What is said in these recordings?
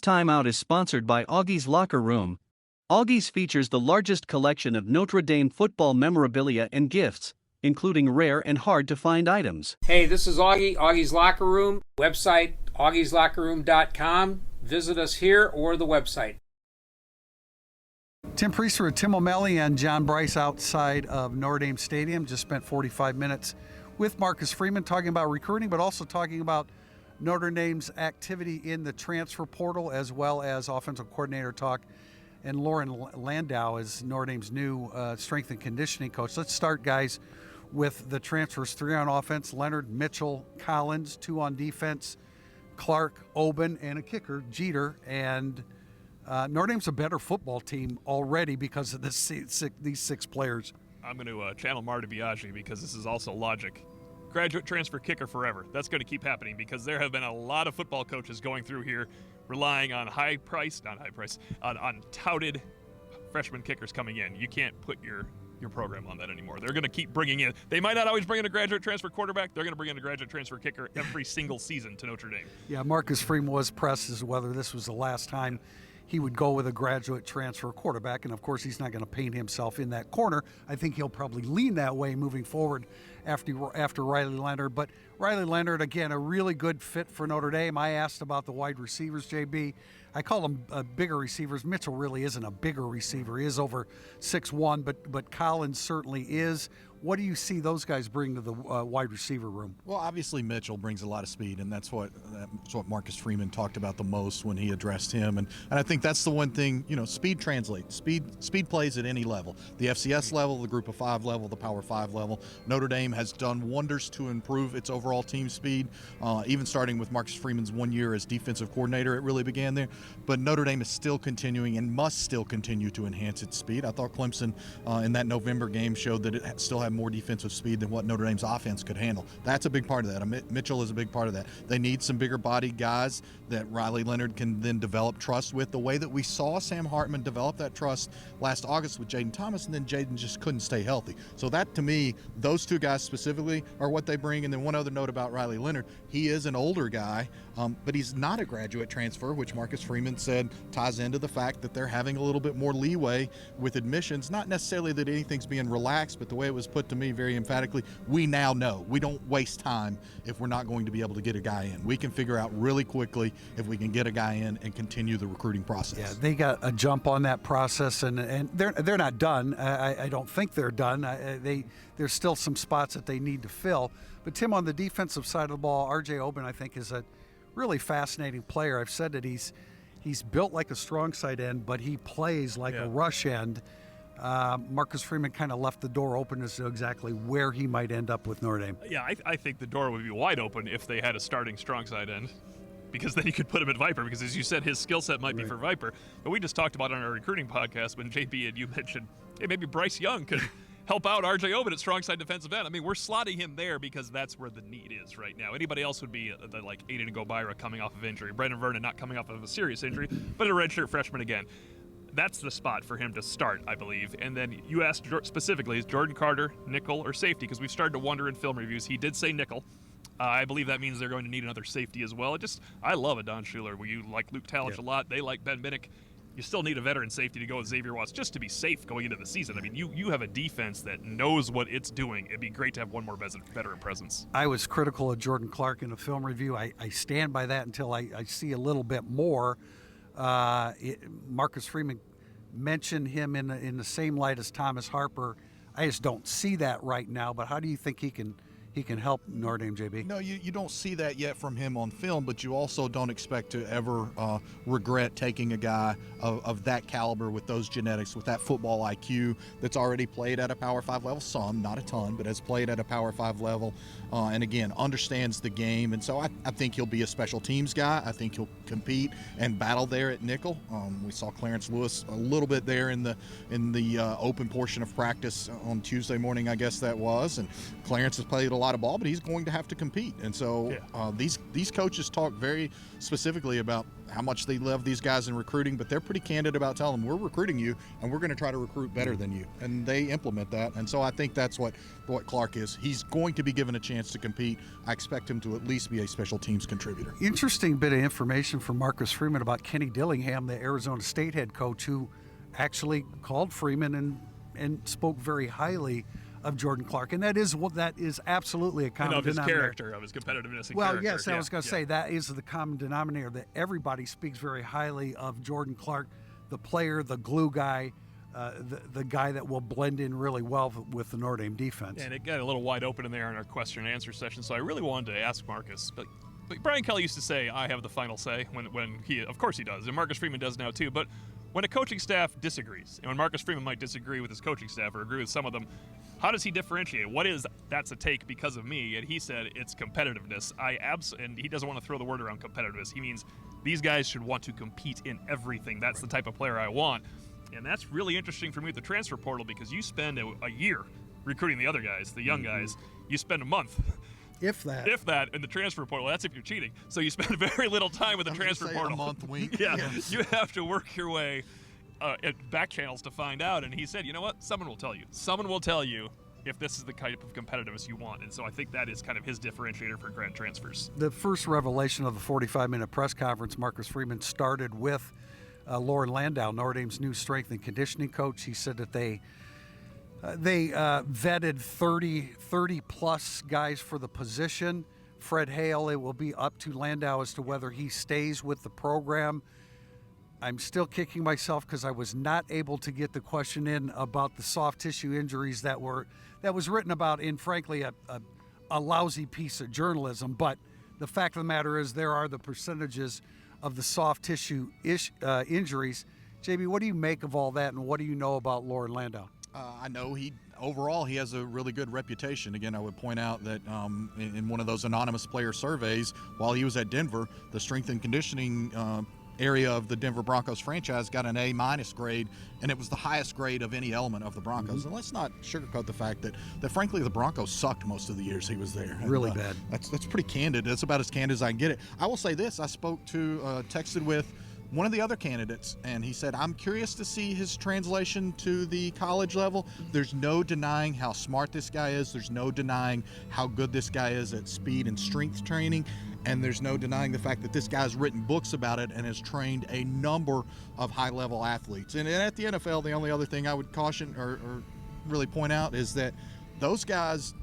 timeout is sponsored by Augie's Locker Room. Augie's features the largest collection of Notre Dame football memorabilia and gifts, including rare and hard-to-find items. Hey, this is Augie, Augie's Locker Room. Website, augieslockerroom.com. Visit us here or the website. Tim Priester with Tim O'Malley and John Bryce outside of Notre Dame Stadium. Just spent 45 minutes with Marcus Freeman talking about recruiting, but also talking about Notre Dame's activity in the transfer portal, as well as offensive coordinator talk. And Lauren Landau is Notre Dame's new strength and conditioning coach. Let's start, guys, with the transfers. 3 on offense: Leonard, Mitchell, Collins. 2 on defense: Clark, Oben, and a kicker, Jeter. And Notre Dame's a better football team already because of these 6 players. I'm going to channel Marta Biaggi because this is also logic. Graduate transfer kicker forever. That's going to keep happening because there have been a lot of football coaches going through here relying on on touted freshman kickers coming in. You can't put your program on that anymore. They're going to keep bringing in. They might not always bring in a graduate transfer quarterback. They're going to bring in a graduate transfer kicker every single season to Notre Dame. Yeah, Marcus Freeman was pressed as to whether this was the last time he would go with a graduate transfer quarterback, and of course he's not going to paint himself in that corner. I think he'll probably lean that way moving forward after Riley Leonard. But Riley Leonard, again, a really good fit for Notre Dame. I asked about the wide receivers, JB. I call them bigger receivers. Mitchell really isn't a bigger receiver. He is over 6'1", but Collins certainly is. What do you see those guys bring to the wide receiver room? Well, obviously Mitchell brings a lot of speed, and that's what Marcus Freeman talked about the most when he addressed him. And I think that's the one thing, speed translates. Speed plays at any level. The FCS level, the Group of 5 level, the Power 5 level. Notre Dame has done wonders to improve its overall team speed, even starting with Marcus Freeman's 1 year as defensive coordinator. It really began there. But Notre Dame is still continuing and must still continue to enhance its speed. I thought Clemson in that November game showed that it still had more defensive speed than what Notre Dame's offense could handle. That's a big part of that. Mitchell is a big part of that. They need some bigger bodied guys that Riley Leonard can then develop trust with, the way that we saw Sam Hartman develop that trust last August with Jaden Thomas, and then Jaden just couldn't stay healthy. So that, to me, those 2 guys specifically are what they bring. And then one other note about Riley Leonard, he is an older guy, but he's not a graduate transfer, which Marcus Freeman said ties into the fact that they're having a little bit more leeway with admissions. Not necessarily that anything's being relaxed, but the way it was put to me very emphatically, we now know. We don't waste time if we're not going to be able to get a guy in. We can figure out really quickly if we can get a guy in and continue the recruiting process. Yeah, they got a jump on that process, and they're not done. I don't think they're done. There's still some spots that they need to fill. But Tim, on the defensive side of the ball, R.J. Oben, I think, is a really fascinating player. I've said that he's built like a strong side end, but he plays like a rush end. Marcus Freeman kind of left the door open as to exactly where he might end up with Notre Dame. Yeah, I think the door would be wide open if they had a starting strong side end, because then you could put him at Viper, because as you said, his skill set might be for Viper. But we just talked about on our recruiting podcast when JB and you mentioned, hey, maybe Bryce Young could help out R.J. Oben at strong side defensive end. I mean, we're slotting him there because that's where the need is right now. Anybody else would be like Aiden Gobira coming off of injury, Brendan Vernon not coming off of a serious injury, but a redshirt freshman again. That's the spot for him to start, I believe. And then you asked specifically, is Jordan Carter nickel or safety? Because we've started to wonder in film reviews. He did say nickel. I believe that means they're going to need another safety as well. I love a Don Schuler. You like Luke Talich a lot. They like Ben Minnick. You still need a veteran safety to go with Xavier Watts just to be safe going into the season. I mean, you have a defense that knows what it's doing. It'd be great to have one more veteran presence. I was critical of Jordan Clark in a film review. I stand by that until I see a little bit more. Marcus Freeman mentioned him in the same light as Thomas Harper. I just don't see that right now, but how do you think he can help Notre Dame, JB? No, you don't see that yet from him on film, but you also don't expect to ever regret taking a guy of that caliber with those genetics, with that football IQ that's already played at a Power 5 level, some, not a ton, but has played at a Power 5 level, and again, understands the game. And so I think he'll be a special teams guy. I think he'll compete and battle there at nickel. We saw Clarence Lewis a little bit there in the open portion of practice on Tuesday morning, I guess that was, and Clarence has played a lot of ball, but he's going to have to compete. And so these coaches talk very specifically about how much they love these guys in recruiting, but they're pretty candid about telling them, we're recruiting you, and we're going to try to recruit better than you. And they implement that. And so I think that's what Clark is. He's going to be given a chance to compete. I expect him to at least be a special teams contributor. Interesting bit of information from Marcus Freeman about Kenny Dillingham, the Arizona State head coach, who actually called Freeman and spoke very highly of Jordan Clark, and that is absolutely a common and of his denominator. character, of his competitiveness and well, character. yes, I was going to say that is the common denominator, that everybody speaks very highly of Jordan Clark, the player, the glue guy, the guy that will blend in really well with the Notre Dame defense. And it got a little wide open in there in our question and answer session, so I really wanted to ask Marcus. But Brian Kelly used to say, I have the final say, when he, of course he does, and Marcus Freeman does now too, but when a coaching staff disagrees, and when Marcus Freeman might disagree with his coaching staff or agree with some of them, how does he differentiate? What is, that's a take because of me? And he said it's competitiveness. And he doesn't want to throw the word around competitiveness. He means these guys should want to compete in everything. That's the type of player I want. And that's really interesting for me with the transfer portal, because you spend a year recruiting the other guys, the young guys. You spend a month. If that in the transfer portal. That's if you're cheating. So you spend very little time with the transfer portal. A month, week. Yeah, you have to work your way at back channels to find out. And he said, you know what? Someone will tell you. Someone will tell you if this is the type of competitiveness you want. And so I think that is kind of his differentiator for grad transfers. The first revelation of the 45-minute press conference, Marcus Freeman started with Loren Landau, Notre Dame's new strength and conditioning coach. He said that they vetted 30 plus guys for the position. Fred Hale, it will be up to Landau as to whether he stays with the program. I'm still kicking myself because I was not able to get the question in about the soft tissue injuries that was written about in, frankly, a lousy piece of journalism. But the fact of the matter is, there are the percentages of the soft tissue injuries. JB, what do you make of all that, and what do you know about Loren Landau? I know he has a really good reputation. Again, I would point out that in one of those anonymous player surveys while he was at Denver, the strength and conditioning area of the Denver Broncos franchise got an A- grade, and it was the highest grade of any element of the Broncos. Mm-hmm. And let's not sugarcoat the fact that frankly the Broncos sucked most of the years he was there. Really bad. That's pretty candid. That's about as candid as I can get it. I will say this: I texted with one of the other candidates, and he said, I'm curious to see his translation to the college level. There's no denying how smart this guy is. There's no denying how good this guy is at speed and strength training. And there's no denying the fact that this guy's written books about it and has trained a number of high-level athletes. And at the NFL, the only other thing I would caution or really point out is that those guys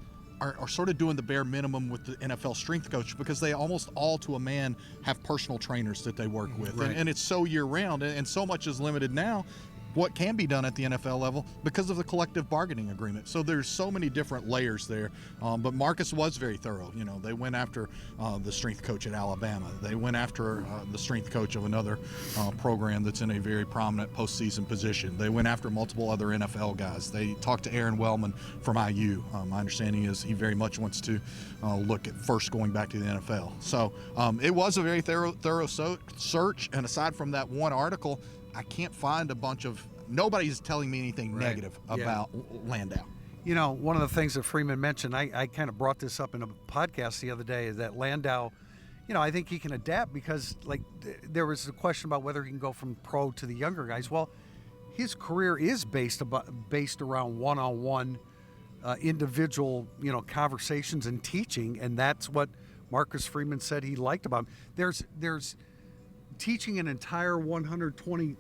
are sort of doing the bare minimum with the NFL strength coach, because they almost all to a man have personal trainers that they work with. Right. And it's so year-round, and so much is limited now what can be done at the NFL level because of the collective bargaining agreement. So there's so many different layers there. But Marcus was very thorough. You know, they went after the strength coach at Alabama. They went after the strength coach of another program that's in a very prominent postseason position. They went after multiple other NFL guys. They talked to Aaron Wellman from IU. My understanding is he very much wants to look at first going back to the NFL. So it was a very thorough search. And aside from that one article, I can't find nobody's telling me anything negative about Landau. You know, one of the things that Freeman mentioned, I kind of brought this up in a podcast the other day, is that Landau, you know, I think he can adapt, because like there was a question about whether he can go from pro to the younger guys. Well, his career is based around one-on-one individual, you know, conversations and teaching, and that's what Marcus Freeman said he liked about him. There's teaching an entire 120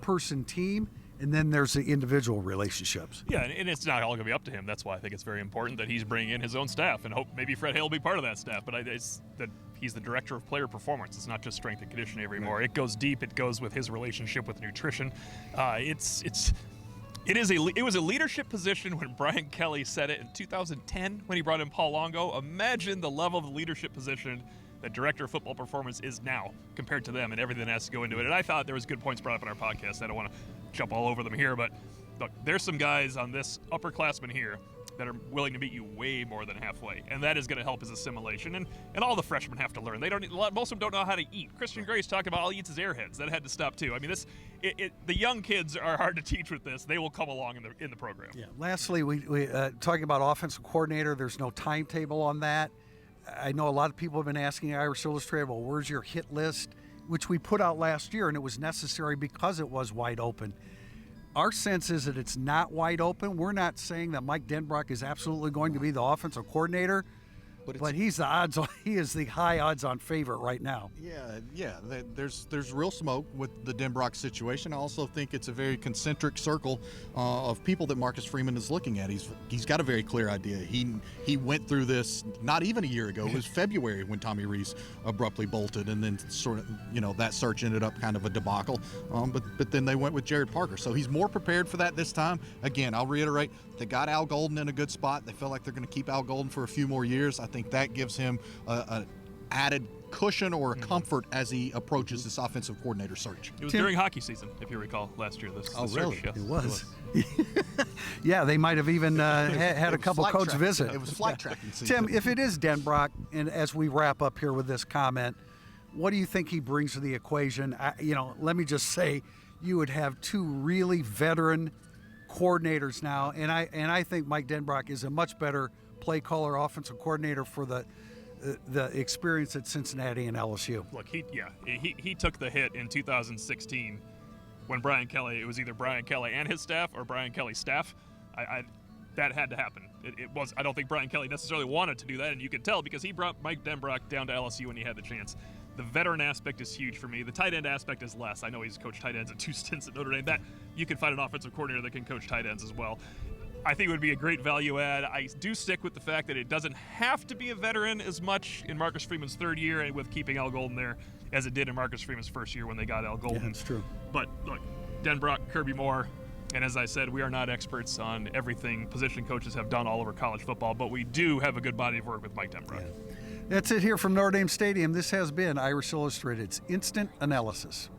person team, and then there's the individual relationships. Yeah, and it's not all going to be up to him. That's why I think it's very important that he's bringing in his own staff, and hope maybe Fred Hale will be part of that staff. But it's that he's the director of player performance. It's not just strength and conditioning anymore. It goes deep. It goes with his relationship with nutrition. It was a leadership position when Brian Kelly said it in 2010 when he brought in Paul Longo. Imagine the level of the leadership position that director of football performance is now compared to them, and everything that has to go into it. And I thought there was good points brought up in our podcast. I don't want to jump all over them here, but look, there's some guys on this upperclassman here that are willing to meet you way more than halfway, and that is going to help his assimilation. And all the freshmen have to learn. They don't. Most of them don't know how to eat. Christian Gray's talking about all he eats is Airheads. That had to stop too. I mean, the young kids are hard to teach with this. They will come along in the program. Yeah. Lastly, we talking about offensive coordinator. There's no timetable on that. I know a lot of people have been asking Irish Illustrated, well, where's your hit list? Which we put out last year, and it was necessary because it was wide open. Our sense is that it's not open. We're not saying that Mike Denbrock is absolutely going to be the offensive coordinator, but he's he is the high odds-on favorite right now. Yeah. There's real smoke with the Denbrock situation. I also think it's a very concentric circle of people that Marcus Freeman is looking at. He's got a very clear idea. He went through this not even a year ago. It was February when Tommy Rees abruptly bolted, and then sort of that search ended up kind of a debacle. But then they went with Jared Parker, so he's more prepared for that this time. Again, I'll reiterate, they got Al Golden in a good spot. They feel like they're going to keep Al Golden for a few more years. I think that gives him an added cushion or a comfort as he approaches this offensive coordinator search. It was during hockey season, if you recall, last year. This really? Search, yes. It was. Yeah, they might have even had a couple coach visit. It was flight tracking season. Tim, if it is Denbrock, and as we wrap up here with this comment, what do you think he brings to the equation? Let me just say, you would have two really veteran coordinators now, and I think Mike Denbrock is a much better play caller, offensive coordinator for the experience at Cincinnati and LSU. Look, he took the hit in 2016 when Brian Kelly. It was either Brian Kelly and his staff or Brian Kelly's staff. That had to happen. It was. I don't think Brian Kelly necessarily wanted to do that, and you could tell because he brought Mike Denbrock down to LSU when he had the chance. The veteran aspect is huge for me. The tight end aspect is less. I know he's coached tight ends at 2 stints at Notre Dame. That you can find an offensive coordinator that can coach tight ends as well. I think it would be a great value add. I do stick with the fact that it doesn't have to be a veteran as much in Marcus Freeman's third year and with keeping Al Golden there as it did in Marcus Freeman's first year when they got Al Golden. Yeah, that's true. But look, Denbrock, Kirby Moore, and as I said, we are not experts on everything position coaches have done all over college football, but we do have a good body of work with Mike Denbrock. Yeah. That's it here from Notre Dame Stadium. This has been Irish Illustrated's Instant Analysis.